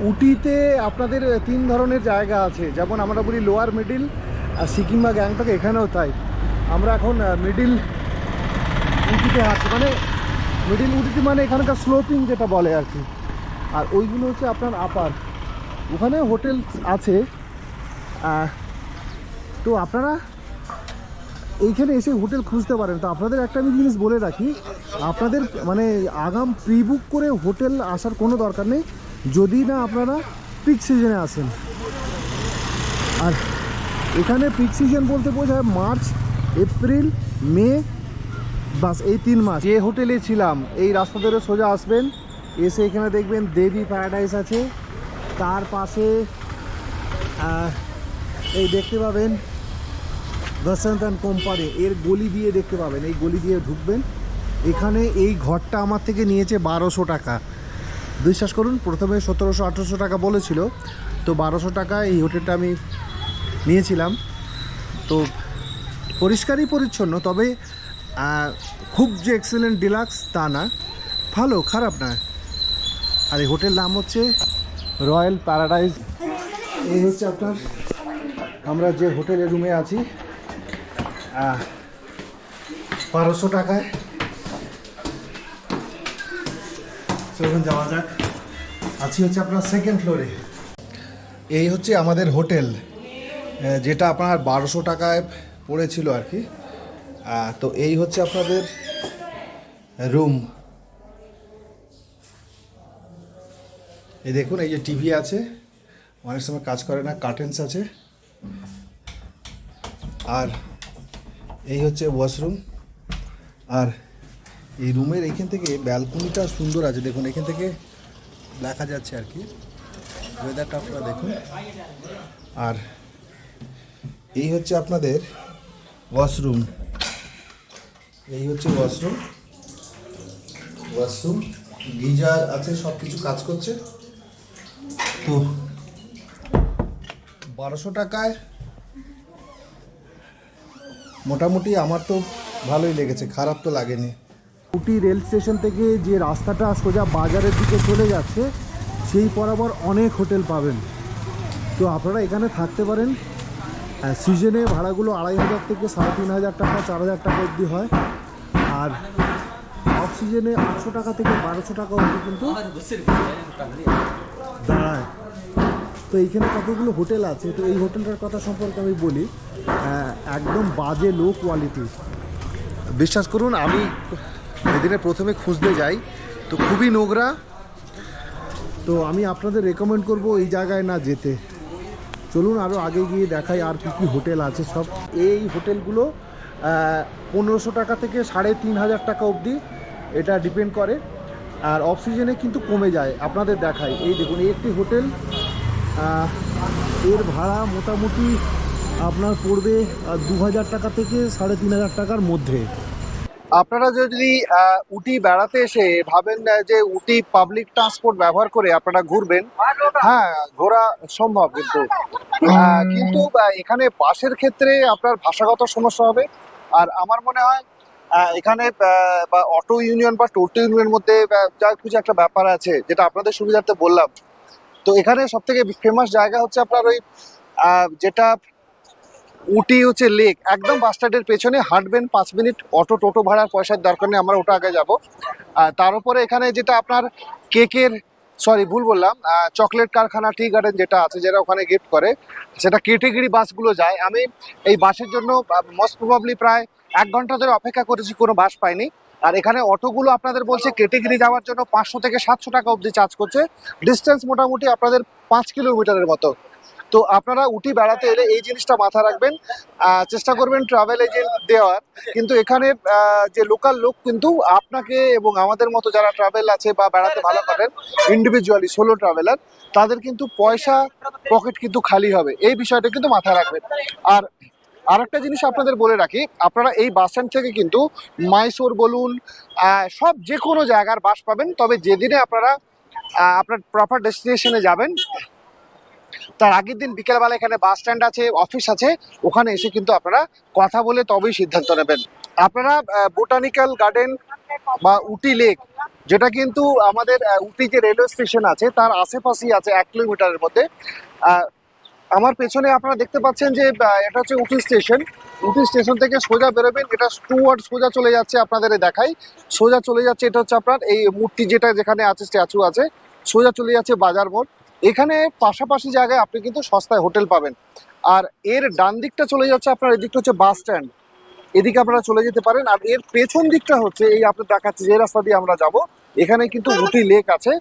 উটিতে আপনাদের তিন ধরনের জায়গা আছে, যেমন আমরা বলি লোয়ার মিডিল আর সিকিম বা গ্যাংটক, এখানেও তাই। আমরা এখন মিডিল উটিতে আছি, মানে মিডিল উটিতে মানে এখানকার স্লোপিং যেটা বলে আর কি। আর ওইগুলো হচ্ছে আপনার আপার, ওখানে হোটেল আছে। তো আপনারা এইখানে এসে হোটেল খুঁজতে পারেন। তো আপনাদের একটা আমি জিনিস বলে রাখি, আপনাদের মানে আগাম প্রি বুক করে হোটেল আসার কোনো দরকার নেই, যদি না আপনারা পিক সিজনে আসেন। আর এখানে পিক সিজন বলতে বোঝায় মার্চ, এপ্রিল, মে, বাস এই 3 মাস। যে হোটেলে ছিলাম এই রাস্তা ধরে সোজা আসবেন, এসে এখানে দেখবেন দেবী প্যারাডাইস আছে, তার পাশে এই দেখতে পাবেন বসন্ত অ্যান্ড কোম্পানি, এর গলি দিয়ে দেখতে পাবেন, এই গলি দিয়ে ঢুকবেন। এখানে এই ঘরটা আমার থেকে নিয়েছে 1200 টাকা। বিশ্বাস করুন, প্রথমে 1700-1800 টাকা বলেছিল, তো 1200 টাকা এই হোটেলটা আমি নিয়েছিলাম। তো পরিষ্কারই পরিচ্ছন্ন, তবে খুব যে এক্সেলেন্ট ডিলাক্স তা না, ভালো, খারাপ না। আর এই হোটেল নাম হচ্ছে রয়্যাল প্যারাডাইস। এই হচ্ছে আপনার আমরা যে হোটেলের রুমে আছি, 1200 টাকায়। চলুন যাওয়া যাক। আছি হচ্ছে আপনার সেকেন্ড ফ্লোরে। এই হচ্ছে আমাদের হোটেল, যেটা আপনার 1200 টাকায় পড়েছিল আর কি। তো এই হচ্ছে আপনাদের রুম। এই দেখুন, এই যে টিভি আছে, অনেক সময় কাজ করে না, কার্টেন্স আছে। আর এই হচ্ছে ওয়াশরুম। আর এই রুমের এইখান থেকে ব্যালকনিটা সুন্দর আছে, দেখুন এখান থেকে দেখা যাচ্ছে আর কি, ওয়েদারটা আপনারা দেখুন। আর এই হচ্ছে আপনাদের ওয়াশরুম, এই হচ্ছে ওয়াশরুম গিজার আছে, সব কিছু কাজ করছে। তো 1200 টাকায় মোটামুটি আমার তো ভালোই লেগেছে, খারাপ তো লাগেনি। উটি রেল স্টেশন থেকে যে রাস্তাটা সোজা বাজারের দিকে চলে যাচ্ছে, সেই বরাবর অনেক হোটেল পাবেন। তো আপনারা এখানে থাকতে পারেন। সিজনে ভাড়াগুলো 2500 থেকে 3500 টাকা, 4000 টাকা অবধি হয়। আর অফ সিজনে 800 টাকা থেকে 1200 টাকা অবধি কিন্তু দাঁড়ায়। তো এইখানে কতগুলো হোটেল আছে, তো এই হোটেলটার কথা সম্পর্কে আমি বলি। একদম বাজে লো কোয়ালিটি, বিশ্বাস করুন। আমি এদিনে প্রথমে খুঁজতে যাই তো খুবই নোংরা। তো আমি আপনাদের রেকমেন্ড করব এই জায়গায় না যেতে। চলুন আরও আগে গিয়ে দেখাই আর কী কী হোটেল আছে সব। এই হোটেলগুলো 1500 টাকা থেকে 3500 টাকা অবধি, এটা ডিপেন্ড করে। আর অফ সিজনে কিন্তু কমে যায়, আপনাদের দেখাই। এই দেখুন, এই একটি হোটেল, এর ভাড়া মোটামুটি আপনার পড়বে 2000 টাকা থেকে 3500 টাকার মধ্যে। আপনারা যদি উটি বেড়াতে এসে ভাবেন যে উটি পাবলিক ট্রান্সপোর্ট ব্যবহার করে আপনারা ঘুরবেন, হ্যাঁ ঘোরা সম্ভব, কিন্তু এখানে বাসের ক্ষেত্রে আপনার ভাষাগত সমস্যা হবে। আর আমার মনে হয় এখানে বা অটো ইউনিয়ন বা টোটো ইউনিয়নের মধ্যে যা কিছু একটা ব্যাপার আছে, যেটা আপনাদের সুবিধার্থে বললাম। তো এখানে সব থেকে ফেমাস জায়গা হচ্ছে আপনার ওই যেটা উটি হচ্ছে লেক, একদম বাস স্ট্যান্ডের পেছনে, হাঁটবেন 5 মিনিট, অটো টোটো ভাড়ার পয়সার দরকার নেই, আমরা ওটা আগে যাবো। তার উপরে এখানে যেটা আপনার কেকের, সরি ভুল বললাম, চকলেট কারখানা, টি গার্ডেন যেটা আছে, যেটা ওখানে গিফট করে, সেটা ক্যাটেগরি বাসগুলো যায়। আমি এই বাসের জন্য মোস্ট প্রবাবলি প্রায় 1 ঘন্টা ধরে অপেক্ষা করেছি, কোনো বাস পাইনি। আর এখানে অটোগুলো আপনাদের বলছে ক্যাটেগরি যাওয়ার জন্য 500 থেকে 700 টাকা অবধি চার্জ করছে। ডিস্টেন্স মোটামুটি আপনাদের 5 কিলোমিটারের মতো। তো আপনারা উটি বেড়াতে এলে এই জিনিসটা মাথা রাখবেন, চেষ্টা করবেন ট্রাভেল এজেন্ট দেওয়ার। কিন্তু এখানে যে লোকাল লোক কিন্তু আপনাকে এবং আমাদের মতো যারা ট্রাভেল আছে বা বেড়াতে ভালো করেন, ইন্ডিভিজুয়ালি সোলো ট্রাভেলার, তাদের কিন্তু পয়সা পকেট কিন্তু খালি হবে, এই বিষয়টা কিন্তু মাথায় রাখবেন। আর আরেকটা জিনিস আপনাদের বলে রাখি, আপনারা এই বাস স্ট্যান্ড থেকে কিন্তু মাইসোর বলুন, সব যে কোনো জায়গার বাস পাবেন। তবে যেদিনে আপনারা আপনার প্রপার ডেস্টিনেশনে যাবেন, তার আগের দিন বিকেলবেলা এখানে বাস স্ট্যান্ড আছে, অফিস আছে, ওখানে এসে কিন্তু আপনারা কথা বলে তবেই সিদ্ধান্ত নেবেন। আপনারা বোটানিক্যাল গার্ডেন বা উটি লেক, যেটা কিন্তু আমাদের উটি যে রেলওয়ে স্টেশন আছে তার আশেপাশেই আছে 1 কিলোমিটারের মধ্যে। আমার পেছনে আপনারা দেখতে পাচ্ছেন যে এটা হচ্ছে উটি স্টেশন। উটি স্টেশন থেকে সোজা বেরোবেন, এটা টুয়ার্ড সোজা চলে যাচ্ছে, আপনাদের দেখাই সোজা চলে যাচ্ছে। এটা হচ্ছে আপনার এই মূর্তি যেটা যেখানে আছে, স্ট্যাচু আছে, সোজা চলে যাচ্ছে বাজার মোড়। এখানে পাশাপাশি জায়গায় আপনি কিন্তু সস্তায় হোটেল পাবেন। আর এর ডান দিকটা চলে যাচ্ছে আপনার, এদিকটা হচ্ছে বাস স্ট্যান্ড, এদিকে আপনারা চলে যেতে পারেন। আর এর পেছন দিকটা হচ্ছে এই আপনার দেখাচ্ছে যে রাস্তা দিয়ে আমরা যাব, এখানে কিন্তু উটি লেক আছে।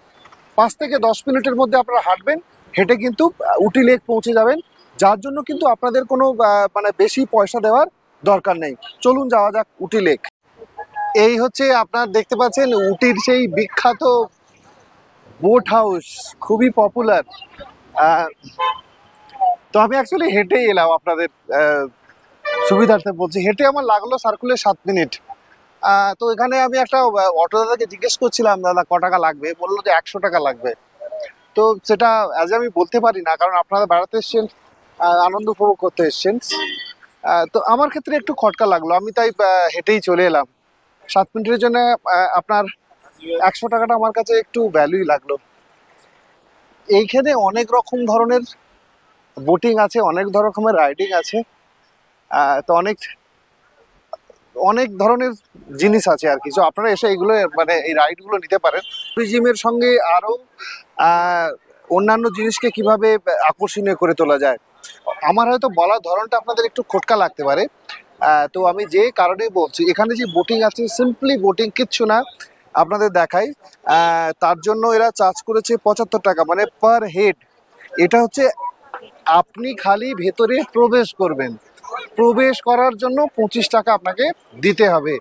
5 থেকে 10 মিনিটের মধ্যে আপনারা হাঁটবেন, হেঁটে কিন্তু উটি লেক পৌঁছে যাবেন, যার জন্য কিন্তু আপনাদের কোনো মানে বেশি পয়সা দেওয়ার দরকার নেই। চলুন যাওয়া যাক উটি লেক। এই হচ্ছে আপনার দেখতে পাচ্ছেন উটির সেই বিখ্যাত বোট হাউস, খুবই পপুলার। তো আমি অ্যাকচুয়ালি হেঁটেই এলাম, আপনাদের সুবিধার্থে বলছি। হেঁটে আমার লাগলো সার্কুলে 7 মিনিট। তো এখানে আমি একটা অটো দাদাকে জিজ্ঞেস করছিলাম, দাদা ক টাকা লাগবে, বললো যে 100 টাকা লাগবে। তো সেটা আজ আমি বলতে পারি না, কারণ আপনারা বেড়াতে এসছেন, আনন্দ উপভোগ করতে এসছেন। তো আমার ক্ষেত্রে একটু খটকা লাগলো, আমি তাই হেঁটেই চলে এলাম। 7 মিনিটের জন্য আপনার 100 টাকাটা আমার কাছে একটু ভ্যালুই লাগলো। এইখানে অনেক রকম ধরনের বোটিং আছে, অনেক রকমের রাইডিং আছে। তো অনেক অনেক ধরনের জিনিস আছে আর কি। তো আপনারা এসে এগুলো মানে এই রাইডগুলো নিতে পারেন। ট্যুরিজমের সঙ্গে আরও অন্যান্য জিনিসকে কিভাবে আকর্ষণীয় করে তোলা যায়, আমার হয়তো বলার ধরনটা আপনাদের একটু খটকা লাগতে পারে। তো আমি যে কারণে বলছি, এখানে যে বোটিং আছে, সিম্পলি বোটিং, কিচ্ছু না, আপনাদের দেখাই। তার জন্য এরা চার্জ করেছে 75 টাকা, মানে পার হেড। এটা হচ্ছে আপনি খালি ভেতরে প্রবেশ করবেন, প্রবেশ করার জন্য 25 টাকা আপনাকে দিতে হবে।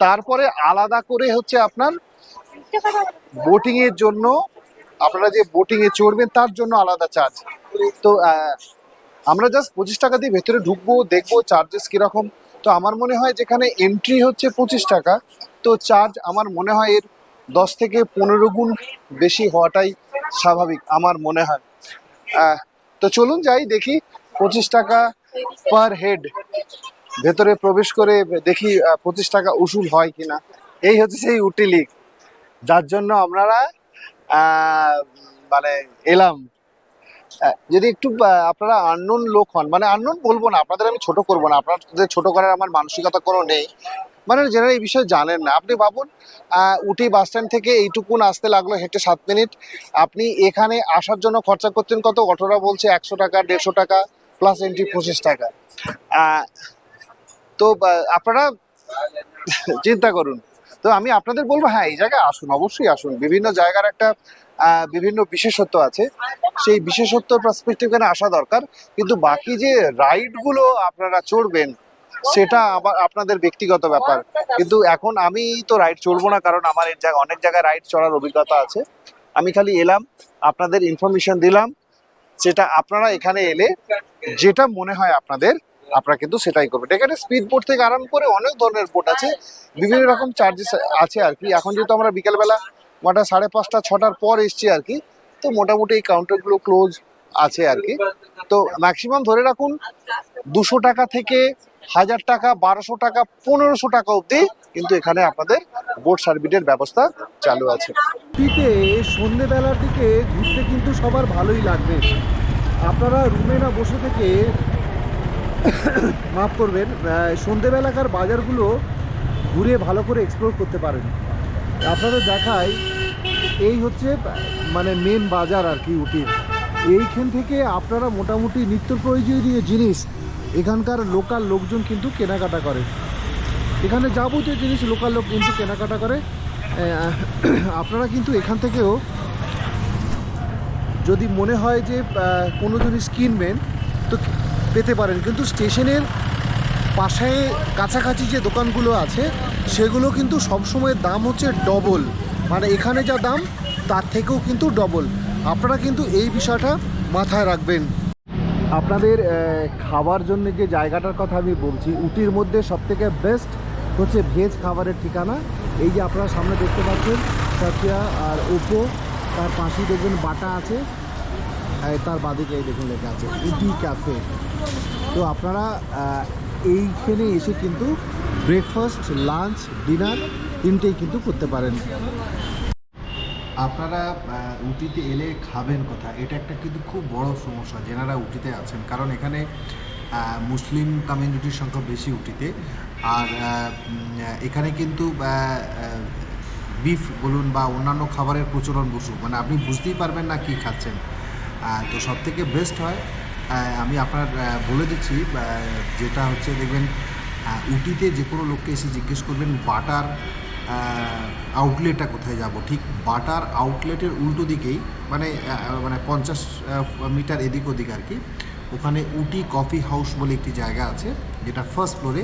তারপরে আলাদা করে হচ্ছে আপনার বোটিং এর জন্য, আপনারা যে বোটিং এ চড়বেন তার জন্য আলাদা চার্জ। তো আমরা জাস্ট 25 টাকা দিয়ে ভেতরে ঢুকবো, দেখবো চার্জেস কিরকম। তো আমার মনে হয় যেখানে এন্ট্রি হচ্ছে 25 টাকা, তো চার্জ আমার মনে হয় এর 10 থেকে 15 গুণ বেশি হওয়াটাই স্বাভাবিক আমার মনে হয়। তো চলুন যাই, দেখি 25 টাকা পার হেড ভেতরে প্রবেশ করে দেখি 25 টাকা উসুল হয় কিনা। এই হচ্ছে সেই উটি লেক, যার জন্য আপনারা মানে এলাম। যদি একটু আপনারা আননোন লোক হন, মানে আননোন বলবো না, আপনাদের আমি ছোট করবো না, আপনাদের ছোট করার আমার মানসিকতা কোনো নেই, মানে যারা এই বিষয়ে জানেন না। আপনি ভাবুন, উটি বাস স্ট্যান্ড থেকে এইটুকুন আসতে লাগলো হেঁটে 7 মিনিট, আপনি এখানে আসার জন্য খরচা করছেন কত? অটোরা বলছে 100 টাকা, 150 টাকা, প্লাস এন্ট্রি 25 টাকা। তো আপনারা চিন্তা করুন। তো আমি আপনাদের বলবো, হ্যাঁ এই জায়গায় আসুন, অবশ্যই আসুন। বিভিন্ন জায়গার একটা বিভিন্ন বিশেষত্ব আছে, সেই বিশেষত্ব পার্সপেক্টিভ এখানে আসা দরকার। কিন্তু বাকি যে রাইডগুলো আপনারা চড়বেন সেটা আবার আপনাদের ব্যক্তিগত ব্যাপার। কিন্তু এখন আমি তো রাইড চড়বো না, কারণ আমার এর জায়গায় অনেক জায়গায় রাইড চড়ার অভিজ্ঞতা আছে। আমি খালি এলাম, আপনাদের ইনফরমেশন দিলাম, যেটা আপনারা এখানে এলে যেটা মনে হয় আপনাদের, আপনারা কিন্তু সেটাই করবেন। এখানে স্পিড বোট থেকে আরম্ভ করে অনেক ধরনের বোট আছে, বিভিন্ন রকম চার্জেস আছে আর কি। এখন যেহেতু আমরা বিকেলবেলা 5:30 6টার পর এসছি আর কি, তো মোটামুটি এই কাউন্টারগুলো ক্লোজ আছে আর কি। তো ম্যাক্সিমাম ধরে রাখুন 200 টাকা থেকে 1000 টাকা, 1200 টাকা, 1500 টাকা অবধি কিন্তু এখানে আপনাদের বোট সার্ভিসের ব্যবস্থা চালু আছে। শীতে সন্ধ্যেবেলার দিকে ঘুরতে কিন্তু সবার ভালোই লাগবে। আপনারা রুমে না বসে থেকে, মাফ করবেন, সন্ধ্যেবেলাকার বাজারগুলো ঘুরে ভালো করে এক্সপ্লোর করতে পারেন। আপনাদের দেখাই, এই হচ্ছে মানে মেন বাজার আর কি উটির। এইখান থেকে আপনারা মোটামুটি নিত্য প্রয়োজনীয় জিনিস এখানকার লোকাল লোকজন কিন্তু কেনাকাটা করে। এখানে যাবতীয় জিনিস লোকাল লোক কিন্তু কেনাকাটা করে। আপনারা কিন্তু এখান থেকেও যদি মনে হয় যে কোনো জিনিস কিনবেন তো পেতে পারেন। কিন্তু স্টেশনের পাশে কাছাকাছি যে দোকানগুলো আছে সেগুলো কিন্তু সবসময় দাম হচ্ছে ডবল, মানে এখানে যা দাম তার থেকেও কিন্তু ডবল। আপনারা কিন্তু এই বিষয়টা মাথায় রাখবেন। আপনাদের খাবার জন্য যে জায়গাটার কথা আমি বলছি, উটির মধ্যে সবথেকে বেস্ট হচ্ছে ভেজ খাবারের ঠিকানা। এই যে আপনারা সামনে দেখতে পাচ্ছেন সাথিয়া আর ওপো, তার পাশেই দেখবেন বাটা আছে, তার বাদিকে এই দেখুন লেখা আছে উটি ক্যাফে। তো আপনারা এইখানে এসে কিন্তু ব্রেকফাস্ট, লাঞ্চ, ডিনার তিনটেই কিন্তু করতে পারেন। আপনারা উটিতে এলে খাবেন কোথায়, এটা একটা কিন্তু খুব বড় সমস্যা যেনারা উটিতে আছেন, কারণ এখানে মুসলিম কমিউনিটির সংখ্যা বেশি উটিতে। আর এখানে কিন্তু বিফ বলুন বা অন্যান্য খাবারের প্রচলন বসুক, মানে আপনি বুঝতেই পারবেন না কি খাচ্ছেন। তো সবথেকে বেস্ট হয়, আমি আপনার বলে দিচ্ছি, যেটা হচ্ছে দেখবেন উটিতে যে কোনো লোককে এসে জিজ্ঞেস করবেন বাটার আউটলেটটা কোথায় যাব, ঠিক বাটার আউটলেটের উল্টো দিকেই, মানে 50 মিটার এদিক ওদিক আর কি, ওখানে উটি কফি হাউস বলে একটি জায়গা আছে, যেটা ফার্স্ট ফ্লোরে।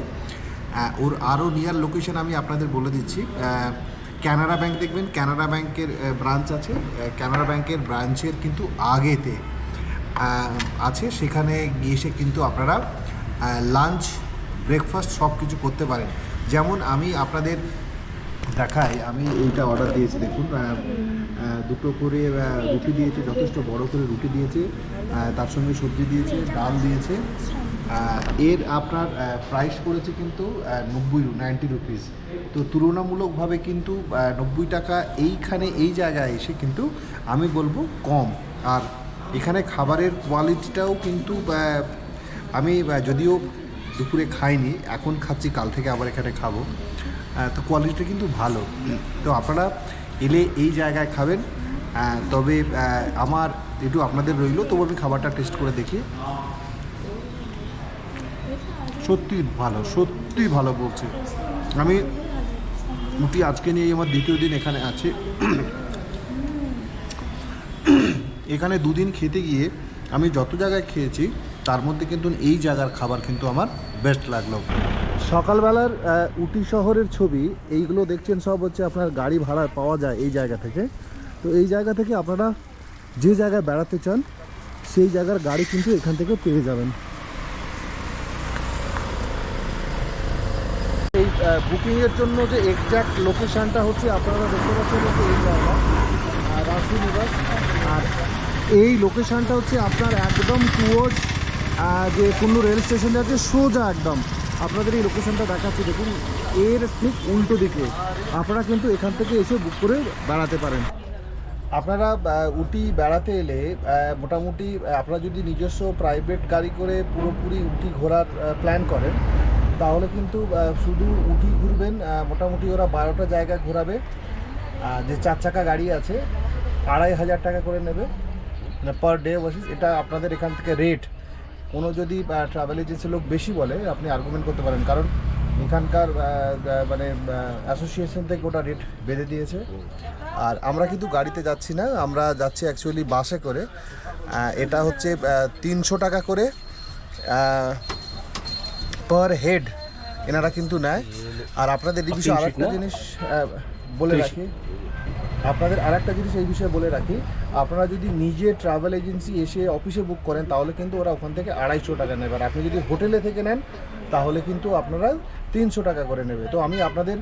ওর আরও নিয়ার লোকেশন আমি আপনাদের বলে দিচ্ছি। ক্যানারা ব্যাংক দেখবেন, ক্যানারা ব্যাংকের ব্রাঞ্চ আছে, ক্যানারা ব্যাংকের ব্রাঞ্চের কিন্তু আগেতে আছে, সেখানে গিয়ে এসে কিন্তু আপনারা লাঞ্চ, ব্রেকফাস্ট সব কিছু করতে পারেন। যেমন আমি আপনাদের দেখাই, আমি এইটা অর্ডার দিয়েছি, দেখুন দুটো করে রুটি দিয়েছে, যথেষ্ট বড় করে রুটি দিয়েছে, তার সঙ্গে সবজি দিয়েছে, ডাল দিয়েছে। এর আপনার প্রাইস পড়েছে কিন্তু 90 রুপিস। তো তুলনামূলকভাবে কিন্তু 90 টাকা এইখানে এই জায়গায় এসে কিন্তু আমি বলবো কম। আর এখানে খাবারের কোয়ালিটিটাও কিন্তু আমি যদিও দুপুরে খাইনি, এখন খাচ্ছি, কাল থেকে আবার এখানে খাবো, তো কোয়ালিটিটা কিন্তু ভালো। তো আপনারা এলে এই জায়গায় খাবেন। তবে আমার একটু আপনাদের রইলো, তবু আমি খাবারটা টেস্ট করে দেখি। সত্যি ভালো, সত্যি ভালো বলছি। আমি উটি আজকে নিয়ে আমার দ্বিতীয় দিন এখানে আছি। এখানে দুদিন খেতে গিয়ে আমি যত জায়গায় খেয়েছি তার মধ্যে কিন্তু এই জায়গার খাবার কিন্তু আমার বেস্ট লাগলো। সকালবেলার উটি শহরের ছবি এইগুলো দেখছেন, সব হচ্ছে আপনার গাড়ি ভাড়া পাওয়া যায় এই জায়গা থেকে। তো এই জায়গা থেকে আপনারা যে জায়গায় বেড়াতে চান সেই জায়গার গাড়ি কিন্তু এখান থেকে পেয়ে যাবেন। এই বুকিংয়ের জন্য যে এক্স্যাক্ট লোকেশানটা হচ্ছে আপনারা দেখতে পাচ্ছেন এই জায়গা রাজনিবাস। আর এই লোকেশানটা হচ্ছে আপনার একদম টুয়ার্ডস যে কুন্নু রেল স্টেশন আছে, সোজা একদম আপনাদের এই লোকেশানটা দেখাচ্ছি, দেখুন এর ঠিক উল্টো দিকে। আপনারা কিন্তু এখান থেকে এসে বুক করে বেড়াতে পারেন। আপনারা উটি বেড়াতে এলে মোটামুটি আপনারা যদি নিজস্ব প্রাইভেট গাড়ি করে পুরোপুরি উটি ঘোরার প্ল্যান করেন, তাহলে কিন্তু শুধু উটি ঘুরবেন, মোটামুটি ওরা 12টা জায়গা ঘোরাবে। যে 4 চাকা গাড়ি আছে 2500 টাকা করে নেবে পার ডে বেসিস। এটা আপনাদের এখান থেকে রেট। কোনো যদি ট্রাভেল এজেন্সির লোক বেশি বলে আপনি আর্গুমেন্ট করতে পারেন, কারণ এখানকার মানে অ্যাসোসিয়েশন থেকে ওটা রেট বেঁধে দিয়েছে। আর আমরা কিন্তু গাড়িতে যাচ্ছি না, আমরা যাচ্ছি অ্যাকচুয়ালি বাসে করে। এটা হচ্ছে 300 টাকা করে পার হেড এনারা কিন্তু নেয়। আর আপনাদের এই বিষয়ে আরেকটা জিনিস বলে রাখি, এই বিষয়ে বলে রাখি, আপনারা যদি নিজে ট্রাভেল এজেন্সি এসে অফিসে বুক করেন তাহলে কিন্তু ওরা ওখান থেকে 250 টাকা নেবে। আর আপনি যদি হোটেলে থেকে নেন তাহলে কিন্তু আপনারা 300 টাকা করে নেবে। তো আমি আপনাদের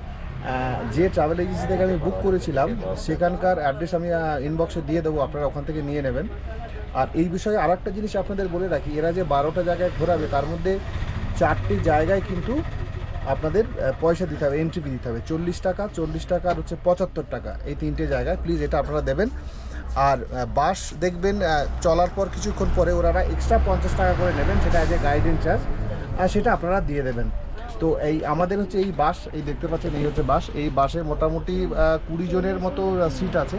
যে ট্রাভেল এজেন্সি থেকে আমি বুক করেছিলাম সেখানকার অ্যাড্রেস আমি ইনবক্সে দিয়ে দেবো, আপনারা ওখান থেকে নিয়ে নেবেন। আর এই বিষয়ে আরেকটা জিনিস আপনাদের বলে রাখি, এরা যে 12টা জায়গায় ঘোরাবে তার মধ্যে 4টি জায়গায় কিন্তু আপনাদের পয়সা দিতে হবে, এন্ট্রি ফি দিতে হবে 40 টাকা, 40 টাকা আর হচ্ছে 75 টাকা, এই 3টে জায়গায় প্লিজ এটা আপনারা দেবেন। আর বাস দেখবেন চলার পর কিছুক্ষণ পরে ওরা এক্সট্রা 50 টাকা করে নেবেন, সেটা অ্যাজ এ গাইডেন্স চার্জ, আর সেটা আপনারা দিয়ে দেবেন। তো এই আমাদের হচ্ছে এই বাস, এই দেখতে পাচ্ছেন এই হচ্ছে বাস, এই বাসে মোটামুটি 20 জনের মতো সিট আছে।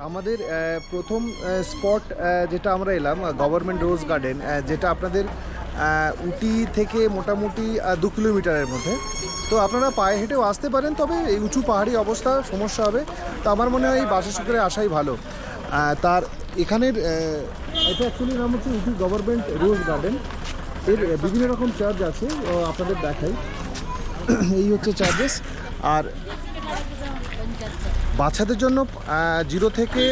আমাদের প্রথম স্পট যেটা আমরা এলাম গভর্নমেন্ট রোজ গার্ডেন, যেটা আপনাদের উটি থেকে মোটামুটি 2 কিলোমিটারের মধ্যে। তো আপনারা পায়ে হেঁটেও আসতে পারেন, তবে এই উঁচু পাহাড়ি অবস্থা সমস্যা হবে। তো আমার মনে হয় এই বাসে করে আসাই ভালো। তার এখানের এটা অ্যাকচুয়ালি নাম হচ্ছে উটি গভর্নমেন্ট রোজ গার্ডেন। এর বিভিন্ন রকম চার্জ আছে, আপনাদের দেখাই। এই হচ্ছে চার্জেস। আর বাচ্চাদের জন্য 0 থেকে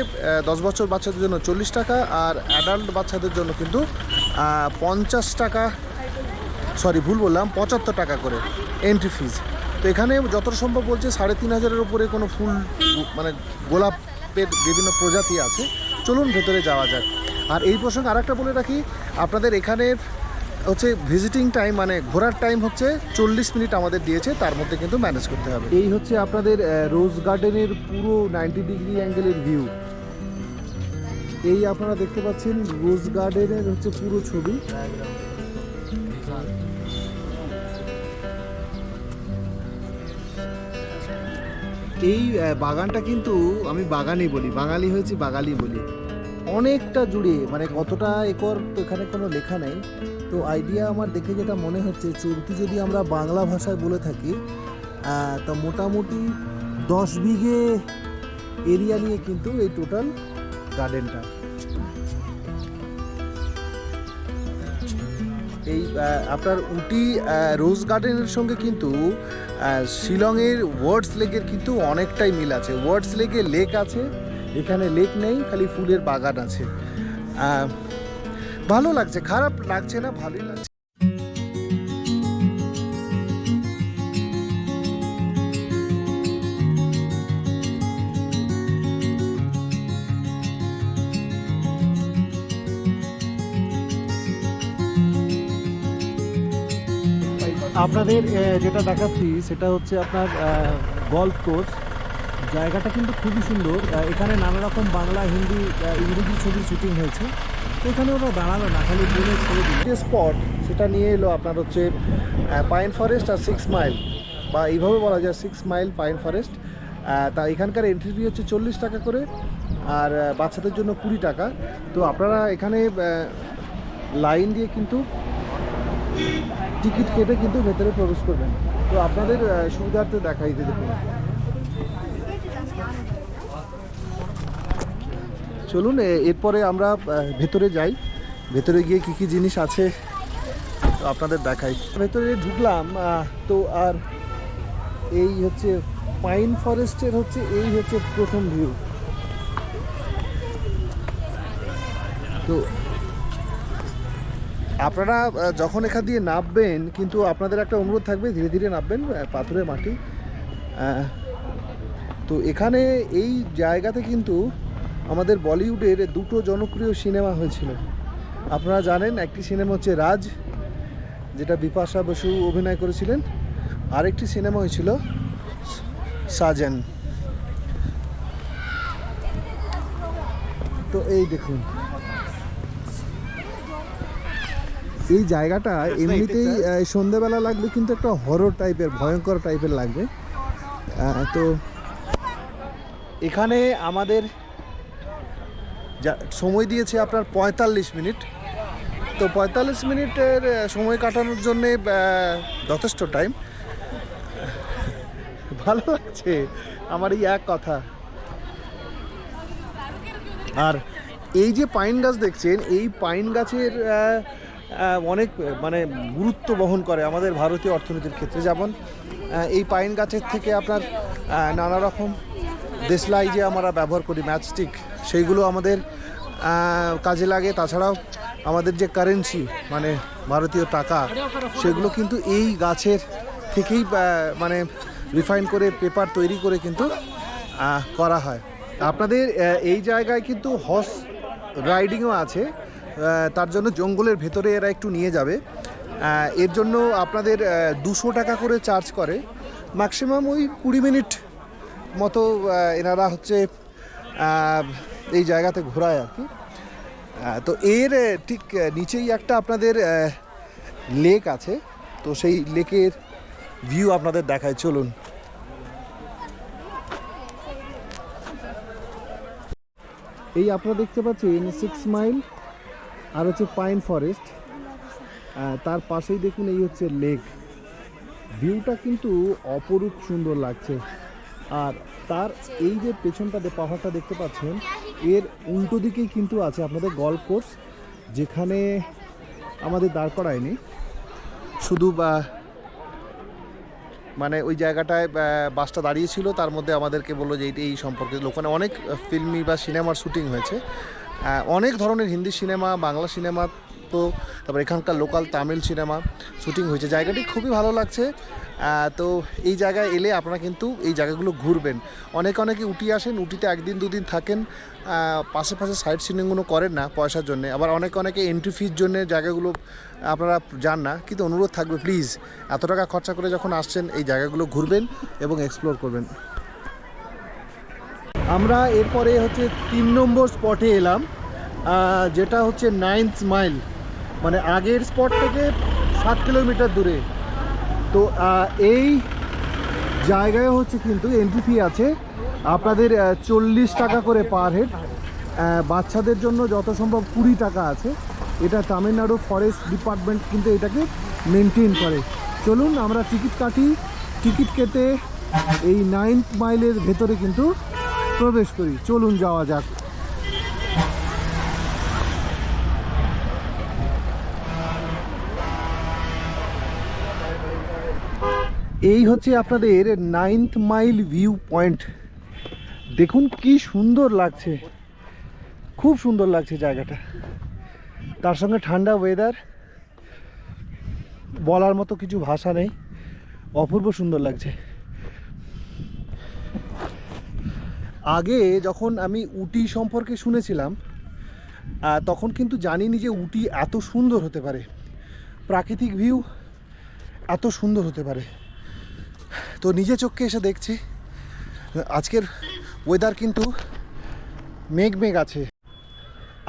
10 বছর বাচ্চাদের জন্য 40 টাকা, আর অ্যাডাল্ট বাচ্চাদের জন্য কিন্তু 50 টাকা, সরি ভুল বললাম, 75 টাকা করে এন্ট্রি ফিজ। তো এখানে যতটা সম্ভব বলছে 3500-এর উপরে কোনো ফুল মানে গোলাপ সাপের বিভিন্ন প্রজাতি আছে। চলুন ভেতরে যাওয়া যাক। আর এই প্রসঙ্গে আরেকটা বলে রাখি, আপনাদের এখানের হচ্ছে ভিজিটিং টাইম মানে ঘোরার টাইম হচ্ছে 40 মিনিট আমাদের দিয়েছে, তার মধ্যে কিন্তু ম্যানেজ করতে হবে। এই হচ্ছে আপনাদের রোজ গার্ডেনের পুরো 90 ডিগ্রি অ্যাঙ্গেলের ভিউ। এই আপনারা দেখতে পাচ্ছেন রোজ গার্ডেনের হচ্ছে পুরো ছবি। এই বাগানটা কিন্তু আমি বাগানই বলি, বাঙালি হয়েছি বাঙালি বলি। অনেকটা জুড়ে, মানে কতটা একর তো এখানে কোনো লেখা নেই। তো আইডিয়া আমার দেখে যেটা মনে হচ্ছে, চলতি যদি আমরা বাংলা ভাষায় বলে থাকি তা মোটামুটি 10 বিঘে এরিয়া নিয়ে কিন্তু এই টোটাল গার্ডেনটা। এই আপনার উটি রোজ গার্ডেনের সঙ্গে কিন্তু শিলংয়ের ওয়ার্ডস লেকের কিন্তু অনেকটাই মিল আছে। ওয়ার্ডস লেকে লেক আছে, এখানে লেক নেই, খালি ফুলের বাগান আছে। ভালো লাগছে, খারাপ লাগছে না, ভালোই লাগছে। আপনাদের যেটা দেখাচ্ছি সেটা হচ্ছে আপনার গল্ফ কোর্স। জায়গাটা কিন্তু খুবই সুন্দর। এখানে নানা রকম বাংলা, হিন্দি, ইংরেজি ছবি শুটিং হয়েছে। তো এখানে ওরা দাঁড়ালো না, খালি বলে ছেড়ে দিল। যে স্পট সেটা নিয়ে এলো আপনার হচ্ছে পাইন ফরেস্ট আর 6 মাইল, বা এইভাবে বলা যায় 6 মাইল পাইন ফরেস্ট। তা এখানকার এন্ট্রি ফি হচ্ছে 40 টাকা করে, আর বাচ্চাদের জন্য 20 টাকা। তো আপনারা এখানে লাইন দিয়ে কিন্তু টিকিট কেটে কিন্তু ভেতরে প্রবেশ করবেন। তো আপনাদের সুবিধার্থে দেখাই দিতে দেখুন। চলুন এরপরে আমরা ভেতরে যাই, ভেতরে গিয়ে কি কি জিনিস আছে আপনাদের দেখাই। ভেতরে ঢুকলাম তো, আর এই হচ্ছে পাইন ফরেস্টের হচ্ছে এই হচ্ছে প্রথম ভিউ। তো আপনারা যখন এখান দিয়ে নামবেন কিন্তু আপনাদের একটা অনুরোধ থাকবে, ধীরে ধীরে নামবেন, পাথরের মাটি। তো এখানে এই জায়গাতে কিন্তু আমাদের বলিউডের দুটো জনপ্রিয় সিনেমা হয়েছিল। আপনারা জানেন, একটি সিনেমা হচ্ছে রাজ, যেটা বিপাশা বসু অভিনয় করেছিলেন, আরেকটি সিনেমা হয়েছিল সাজন। তো এই দেখুন, এই জায়গাটা এমনিতেই সন্ধেবেলা লাগবে কিন্তু একটা হরর টাইপের, ভয়ঙ্কর টাইপের লাগবে। তো এখানে আমাদের সময় দিয়েছে আপনার 45 মিনিট। তো 45 মিনিটের সময় কাটানোর জন্যে যথেষ্ট টাইম। ভালো লাগছে আমার এই এক কথা। আর এই যে পাইন গাছ দেখছেন, এই পাইন গাছের অনেক মানে গুরুত্ব বহন করে আমাদের ভারতীয় অর্থনীতির ক্ষেত্রে। যেমন এই পাইন গাছের থেকে আপনার নানা রকম দেশলাই যে আমরা ব্যবহার করি, ম্যাচস্টিক, সেইগুলো আমাদের কাজে লাগে। তাছাড়াও আমাদের যে কারেন্সি মানে ভারতীয় টাকা, সেগুলো কিন্তু এই গাছের থেকেই মানে রিফাইন করে পেপার তৈরি করে কিন্তু করা হয়। আপনাদের এই জায়গায় কিন্তু হর্স রাইডিংও আছে, তার জন্য জঙ্গলের ভেতরে এরা একটু নিয়ে যাবে। এর জন্য আপনাদের 200 টাকা করে চার্জ করে, ম্যাক্সিমাম ওই 20 মিনিট মতো এনারা হচ্ছে এই জায়গাতে ঘোরায় আর কি। তো এর ঠিক নিচেই একটা আপনাদের লেক আছে, তো সেই লেকের ভিউ আপনাদের দেখায়। চলুন। এই আপনারা দেখতে পাচ্ছেন 6 মাইল আর হচ্ছে পাইন ফরেস্ট, তার পাশেই দেখুন এই হচ্ছে লেক। ভিউটা কিন্তু অপরূপ সুন্দর লাগছে। আর তার এই যে পেছনটাতে পাহাড়টা দেখতে পাচ্ছেন, এর উল্টো দিকেই কিন্তু আছে আপনাদের গল্ফ কোর্স, যেখানে আমাদের দাঁড় করায়নি, শুধু মানে ওই জায়গাটায় বাসটা দাঁড়িয়েছিল, তার মধ্যে আমাদেরকে বললো যে এই সম্পর্কে। ওখানে অনেক ফিল্মি বা সিনেমার শুটিং হয়েছে, অনেক ধরনের হিন্দি সিনেমা, বাংলা সিনেমা গল্প, তারপর এখানকার লোকাল তামিল সিনেমা শ্যুটিং হয়েছে। জায়গাটি খুবই ভালো লাগছে। তো এই জায়গায় এলে আপনারা কিন্তু এই জায়গাগুলো ঘুরবেন। অনেকে উটি আসেন, উটিতে একদিন দুদিন থাকেন, পাশে সাইড সিনিংগুলো করেন না পয়সার জন্য। আবার অনেকে এন্ট্রি ফির জন্য জায়গাগুলো আপনারা যান না, কিন্তু অনুরোধ থাকবে প্লিজ এত টাকা খরচা করে যখন আসছেন এই জায়গাগুলো ঘুরবেন এবং এক্সপ্লোর করবেন। আমরা এরপরে হচ্ছে 3 নম্বর স্পটে এলাম, যেটা হচ্ছে 9th মাইল, মানে আগের স্পট থেকে 7 কিলোমিটার দূরে। তো এই জায়গায় হচ্ছে কিন্তু এন্ট্রি ফি আছে আপনাদের 40 টাকা করে পার হেড। বাচ্চাদের জন্য যত সম্ভব 20 টাকা আছে। এটা তামিলনাড়ু ফরেস্ট ডিপার্টমেন্ট কিন্তু এটাকে মেনটেন করে। চলুন আমরা টিকিট কাটি, টিকিট কেটে এই 9th মাইলের ভেতরে কিন্তু প্রবেশ করি। চলুন যাওয়া যাক। এই হচ্ছে আপনাদের 9th মাইল ভিউ পয়েন্ট। দেখুন কি সুন্দর লাগছে, খুব সুন্দর লাগছে জায়গাটা। তার সঙ্গে ঠান্ডা ওয়েদার, বলার মতো কিছু ভাষা নেই, অপূর্ব সুন্দর লাগছে। আগে যখন আমি উটি সম্পর্কে শুনেছিলাম তখন কিন্তু জানিনি যে উটি এত সুন্দর হতে পারে, প্রাকৃতিক ভিউ এত সুন্দর হতে পারে। তো নিজে চোখে এসে দেখছি। আজকের ওয়েদার কিন্তু মেঘ আছে,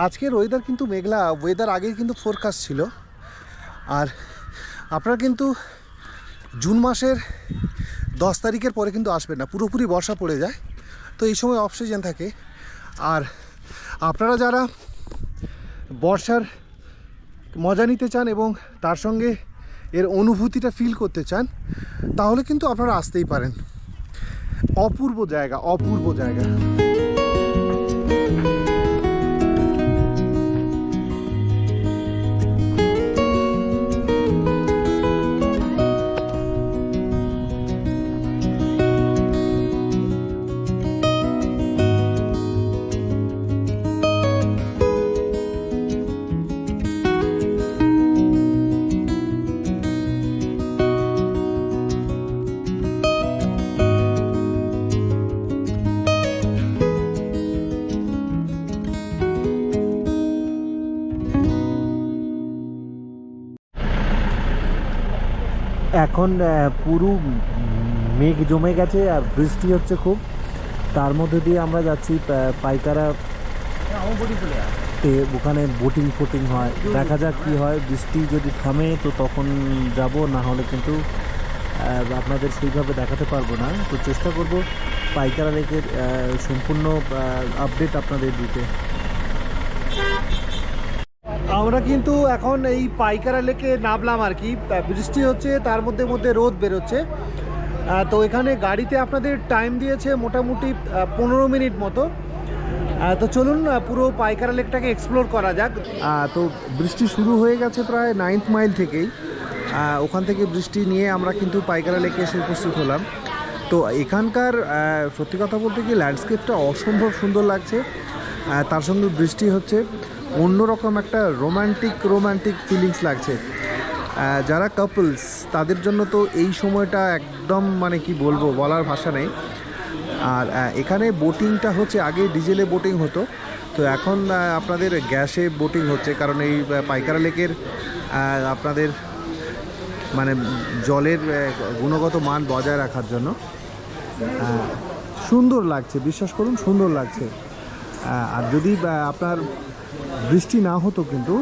আজকের ওয়েদার কিন্তু মেঘলা ওয়েদার। আগেই কিন্তু ফোরকাস্ট ছিল। আর আপনারা কিন্তু জুন মাসের 10 তারিখের পরে কিন্তু আসবেন না, পুরোপুরি বর্ষা পড়ে যায়। তো এই সময় অফ সিজন থাকে। আর আপনারা যারা বর্ষার মজা নিতে চান এবং তার সঙ্গে এর অনুভূতিটা ফিল করতে চান, তাহলে কিন্তু আপনারা আসতেই পারেন। অপূর্ব জায়গা, অপূর্ব জায়গা। এখন পুরো মেঘ জমে গেছে আর বৃষ্টি হচ্ছে খুব। তার মধ্যে দিয়ে আমরা যাচ্ছি পাইকারা, ওখানে বোটিং ফোটিং হয়। দেখা যাক কি হয়, বৃষ্টি যদি থামে তো তখন যাব, না হলে কিন্তু আপনাদের সেইভাবে দেখাতে পারবো না। তো চেষ্টা করব পাইকারা লেকের সম্পূর্ণ আপডেট আপনাদের দিতে। আমরা কিন্তু এখন এই পাইকারা লেকে নামলাম আর কি। বৃষ্টি হচ্ছে, তার মধ্যে রোদ বেরোচ্ছে। তো এখানে গাড়িতে আপনাদের টাইম দিয়েছে মোটামুটি 15 মিনিট মতো। তো চলুন পুরো পাইকারা লেকটাকে এক্সপ্লোর করা যাক। তো বৃষ্টি শুরু হয়ে গেছে প্রায় 9th মাইল থেকেই। ওখান থেকে বৃষ্টি নিয়ে আমরা কিন্তু পাইকারা লেকে এসে উপস্থিত হলাম। তো এখানকার সত্যি কথা বলতে কি ল্যান্ডস্কেপটা অসম্ভব সুন্দর লাগছে। তার সঙ্গে বৃষ্টি হচ্ছে, অন্যরকম একটা রোম্যান্টিক ফিলিংস লাগছে। যারা কাপলস তাদের জন্য তো এই সময়টা একদম মানে কি বলবো, বলার ভাষা নেই। আর এখানে বোটিংটা হচ্ছে, আগে ডিজেলে বোটিং হতো, তো এখন আপনাদের গ্যাসে বোটিং হচ্ছে। কারণ এই পাইকারা লেকের আপনাদের মানে জলের গুণগত মান বজায় রাখার জন্য সুন্দর লাগছে, বিশ্বাস করুন সুন্দর লাগছে। আর যদি আপনার বৃষ্টি না হতো কিন্তু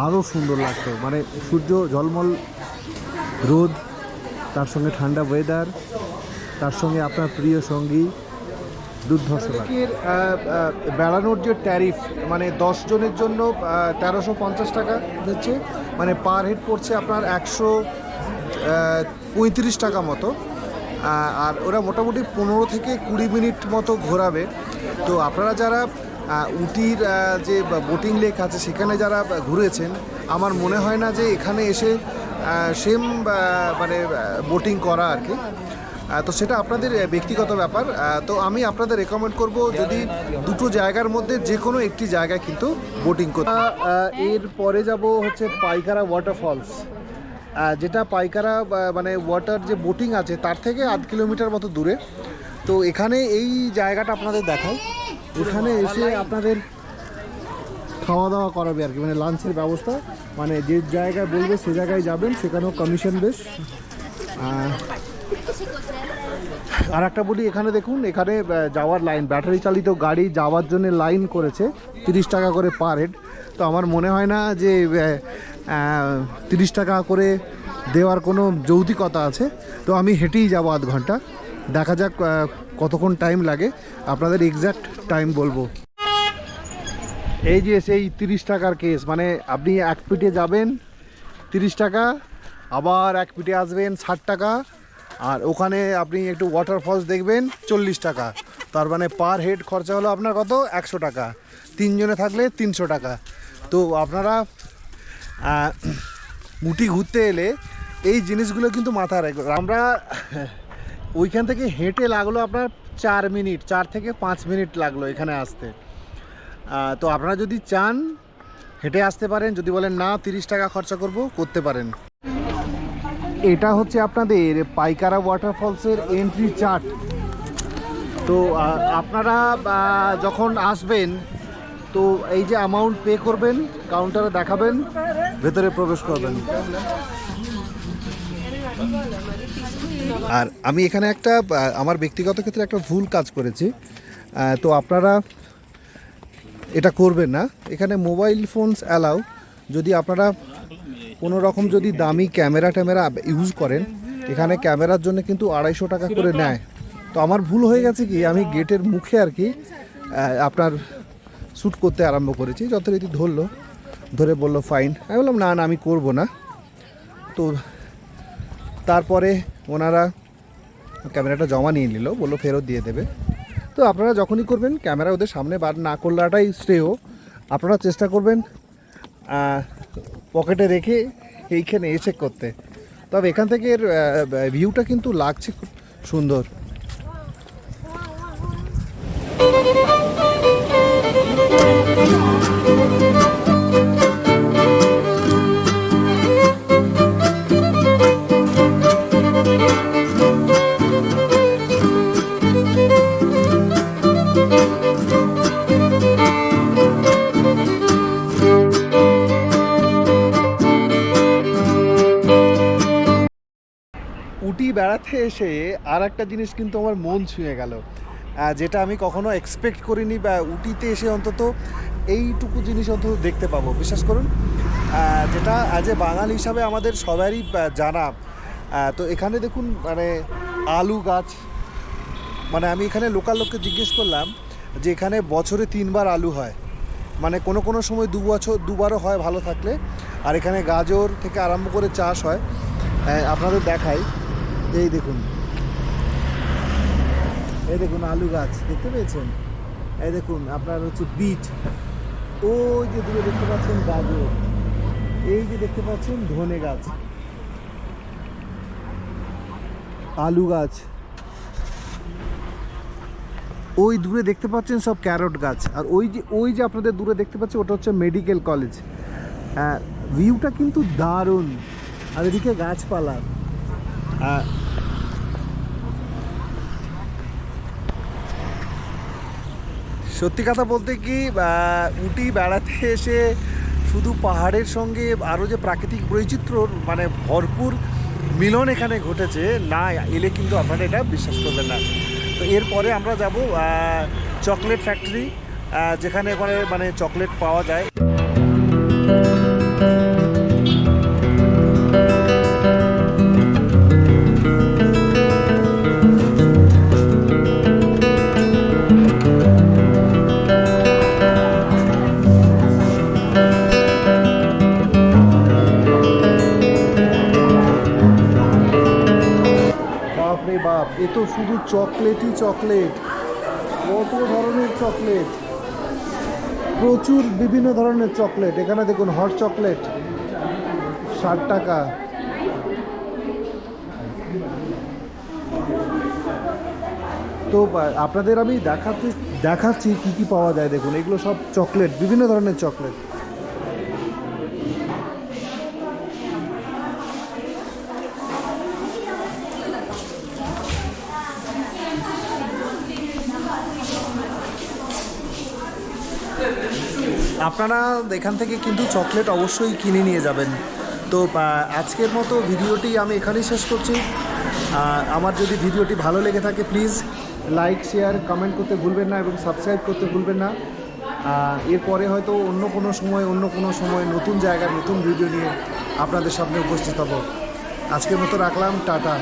আরও সুন্দর লাগতো। মানে সূর্য ঝলমল রোদ, তার সঙ্গে ঠান্ডা ওয়েদার, তার সঙ্গে আপনার প্রিয় সঙ্গী, দুর্ধর্ষ লাগে। বেড়ানোর যে ট্যারিফ, মানে 10 জনের জন্য 1350 টাকা দিচ্ছে, মানে পার হেড পড়ছে আপনার 135 টাকা মতো। আর ওরা মোটামুটি 15 থেকে 20 মিনিট মতো ঘোরাবে। তো আপনারা যারা উটির যে বোটিং লেক আছে সেখানে যারা ঘুরেছেন, আমার মনে হয় না যে এখানে এসে সেম মানে বোটিং করা আর কি। তো সেটা আপনাদের ব্যক্তিগত ব্যাপার। তো আমি আপনাদের রেকমেন্ড করব যদি দুটো জায়গার মধ্যে যে কোনো একটি জায়গায় কিন্তু বোটিং করতে। এর পরে যাব হচ্ছে পাইকারা ওয়াটারফলস, যেটা পাইকারা মানে ওয়াটার যে বোটিং আছে তার থেকে 8 কিলোমিটার মতো দূরে। তো এখানে এই জায়গাটা আপনাদের দেখায়, এখানে এসে আপনাদের খাওয়া দাওয়া করাবে আর কি, মানে লাঞ্চের ব্যবস্থা, মানে যে জায়গায় বলবে সে জায়গায় যাবেন, সেখানেও কমিশন বেশ। আর একটা বলি, এখানে দেখুন, এখানে যাওয়ার লাইন, ব্যাটারি চালিত গাড়ি যাওয়ার জন্য লাইন করেছে 30 টাকা করে পার হেড। তো আমার মনে হয় না যে 30 টাকা করে দেওয়ার কোনো যৌক্তিকতা আছে। তো আমি হেঁটেই যাবো আধ ঘন্টা, দেখা যাক কতক্ষণ টাইম লাগে, আপনাদের এক্স্যাক্ট টাইম বলবো। এই যে সেই 30 টাকার কেস, মানে আপনি এক পিঠে যাবেন 30 টাকা, আবার এক পিঠে আসবেন 60 টাকা, আর ওখানে আপনি একটু ওয়াটারফলস দেখবেন 40 টাকা। তার মানে পার হেড খরচা হলো আপনার কত, 100 টাকা। 3 জনে থাকলে 300 টাকা। তো আপনারা উটি ঘুরতে এলে এই জিনিসগুলো কিন্তু মাথায় রাখবেন। আমরা ওইখান থেকে হেঁটে লাগলো আপনার 4 মিনিট, 4 থেকে 5 মিনিট লাগলো এখানে আসতে। তো আপনারা যদি চান হেঁটে আসতে পারেন, যদি বলেন না 30 টাকা খরচা করতে পারেন। এটা হচ্ছে আপনাদের পাইকারা ওয়াটারফলসের এন্ট্রি চার্ট। তো আপনারা যখন আসবেন, তো এই যে অ্যামাউন্ট পে করবেন, কাউন্টারে দেখাবেন, ভেতরে প্রবেশ করবেন। আর আমি এখানে একটা আমার ব্যক্তিগত ক্ষেত্রে একটা ভুল কাজ করেছি। তো আপনারা এটা করবেন না, এখানে মোবাইল ফোনস অ্যালাউ। যদি আপনারা কোনো রকম যদি দামি ক্যামেরা ইউজ করেন, এখানে ক্যামেরার জন্য কিন্তু 250 টাকা করে নেয়। তো আমার ভুল হয়ে গেছে কি, আমি গেটের মুখে আর কি আপনার শ্যুট করতে আরম্ভ করেছি, যথারীতি ধরে বললো ফাইন। আমি বললাম না আমি করব না। তো তারপরে ওনারা ক্যামেরাটা জমা নিয়ে নিল, বললো ফেরত দিয়ে দেবে। তো আপনারা যখনই করবেন ক্যামেরা ওদের সামনে বার না করলাটাই শ্রেয়। আপনারা চেষ্টা করবেন পকেটে রেখে এইখানে এসে করতে। তবে এখান থেকে ভিউটা কিন্তু লাগছে খুব সুন্দর। উটি বেড়াতে এসে আর একটা জিনিস কিন্তু আমার মন ছুঁয়ে গেল, যেটা আমি কখনো এক্সপেক্ট করিনি, বা উটিতে এসে অন্তত এইটুকু জিনিস অন্তত দেখতে পাবো। বিশ্বাস করুন, যেটা অ্যাজ এ বাঙালি হিসাবে আমাদের সবারই জানা। তো এখানে দেখুন, মানে আলু গাছ, মানে আমি এখানে লোকাল লোককে জিজ্ঞেস করলাম যে এখানে বছরে 3 বার আলু হয়, মানে কোনো সময় 2 বারও হয় ভালো থাকলে। আর এখানে গাজর থেকে আরম্ভ করে চাষ হয়। আপনাদের দেখাই, এই দেখুন আলু গাছ দেখতে পেয়েছেন, এই দেখুন আপনার হচ্ছে বিট, ওই যে দূরে দেখতে পাচ্ছেন গাজর, এই যে দেখতে পাচ্ছেন ধনে গাছ, আলু গাছ, ওই দূরে দেখতে পাচ্ছেন সব ক্যারট গাছ। আর ওই যে আপনাদের দূরে দেখতে পাচ্ছেন ওটা হচ্ছে মেডিকেল কলেজ। ভিউটা কিন্তু দারুণ, আর এদিকে গাছপালা। সত্যি কথা বলতে কি, উটি বেড়াতে এসে শুধু পাহাড়ের সঙ্গে আরও যে প্রাকৃতিক বৈচিত্র্যর মানে ভরপুর মিলন এখানে ঘটেছে, না এলে কিন্তু আপনারা এটা বিশ্বাস করবেন না। তো এরপরে আমরা যাব চকলেট ফ্যাক্টরি, যেখানে মানে চকলেট পাওয়া যায়। বাপ, এ তো শুধু চকলেটই চকলেট, কত ধরনের চকলেট, প্রচুর বিভিন্ন ধরনের চকলেট। এখানে দেখুন হট চকলেট 60 টাকা, তো আপনাদের আমি দেখাচ্ছি কি কি পাওয়া যায়। দেখুন এগুলো সব চকলেট, বিভিন্ন ধরনের চকলেট। আপনারা এখান থেকে কিন্তু চকলেট অবশ্যই কিনে নিয়ে যাবেন। তো আজকের মতো ভিডিওটি আমি এখানেই শেষ করছি। আমার যদি ভিডিওটি ভালো লেগে থাকে প্লিজ লাইক, শেয়ার, কমেন্ট করতে ভুলবেন না এবং সাবস্ক্রাইব করতে ভুলবেন না। এরপরে হয়তো অন্য কোনো সময় নতুন জায়গার নতুন ভিডিও নিয়ে আপনাদের সামনে উপস্থিত হব। আজকের মতো রাখলাম, টাটা।